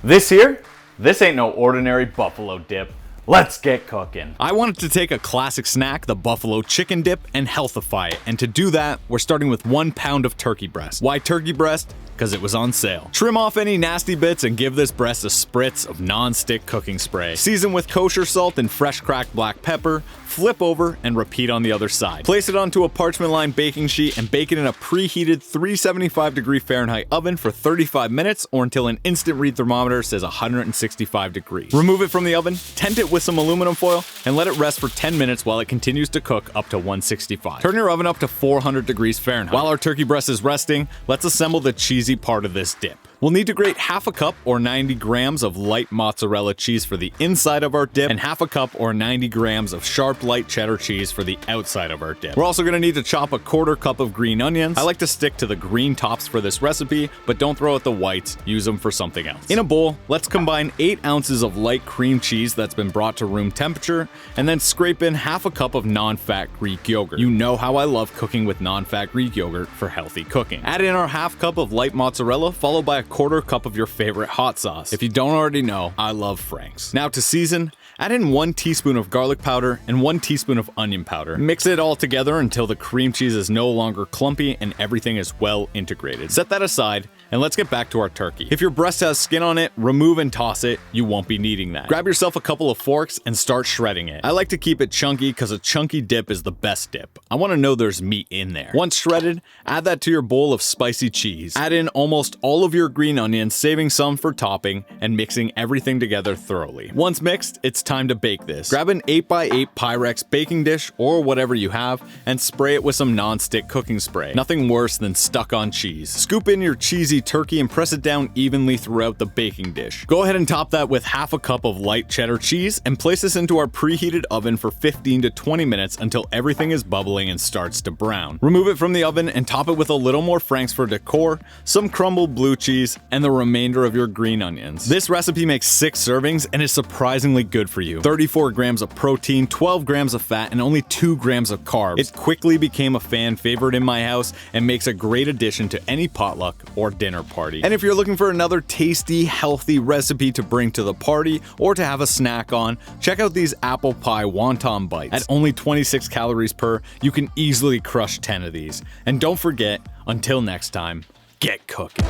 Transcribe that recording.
This here, this ain't no ordinary buffalo dip. Let's get cooking. I wanted to take a classic snack, the buffalo chicken dip, and healthify it. And to do that, we're starting with 1 pound of turkey breast. Why turkey breast? Because it was on sale. Trim off any nasty bits and give this breast a spritz of non-stick cooking spray. Season with kosher salt and fresh cracked black pepper. Flip over and repeat on the other side. Place it onto a parchment-lined baking sheet and bake it in a preheated 375-degree Fahrenheit oven for 35 minutes or until an instant read thermometer says 165 degrees. Remove it from the oven, tent it with some aluminum foil, and let it rest for 10 minutes while it continues to cook up to 165. Turn your oven up to 400 degrees Fahrenheit. While our turkey breast is resting, let's assemble the cheesy part of this dip. We'll need to grate half a cup or 90 grams of light mozzarella cheese for the inside of our dip and half a cup or 90 grams of sharp light cheddar cheese for the outside of our dip. We're also going to need to chop a quarter cup of green onions. I like to stick to the green tops for this recipe, but don't throw out the whites, use them for something else. In a bowl, let's combine 8 ounces of light cream cheese that's been brought to room temperature, and then scrape in half a cup of non-fat Greek yogurt. You know how I love cooking with non-fat Greek yogurt for healthy cooking. Add in our half cup of light mozzarella, followed by a quarter cup of your favorite hot sauce. If you don't already know, I love Frank's. Now to season, add in 1 teaspoon of garlic powder and 1 teaspoon of onion powder. Mix it all together until the cream cheese is no longer clumpy and everything is well integrated. Set that aside and let's get back to our turkey. If your breast has skin on it, remove and toss it. You won't be needing that. Grab yourself a couple of forks and start shredding it. I like to keep it chunky because a chunky dip is the best dip. I want to know there's meat in there. Once shredded, add that to your bowl of spicy cheese. Add in almost all of your green onions, saving some for topping, and mixing everything together thoroughly. Once mixed, it's time to bake this. Grab an 8x8 Pyrex baking dish or whatever you have and spray it with some non-stick cooking spray. Nothing worse than stuck on cheese. Scoop in your cheesy turkey and press it down evenly throughout the baking dish. Go ahead and top that with half a cup of light cheddar cheese and place this into our preheated oven for 15 to 20 minutes until everything is bubbling and starts to brown. Remove it from the oven and top it with a little more Frank's for decor, some crumbled blue cheese, and the remainder of your green onions. This recipe makes 6 servings and is surprisingly good for you. 34 grams of protein, 12 grams of fat, and only 2 grams of carbs. It quickly became a fan favorite in my house and makes a great addition to any potluck or dinner party. And if you're looking for another tasty, healthy recipe to bring to the party or to have a snack on, check out these apple pie wonton bites. At only 26 calories per, you can easily crush 10 of these. And don't forget, until next time, get cooking.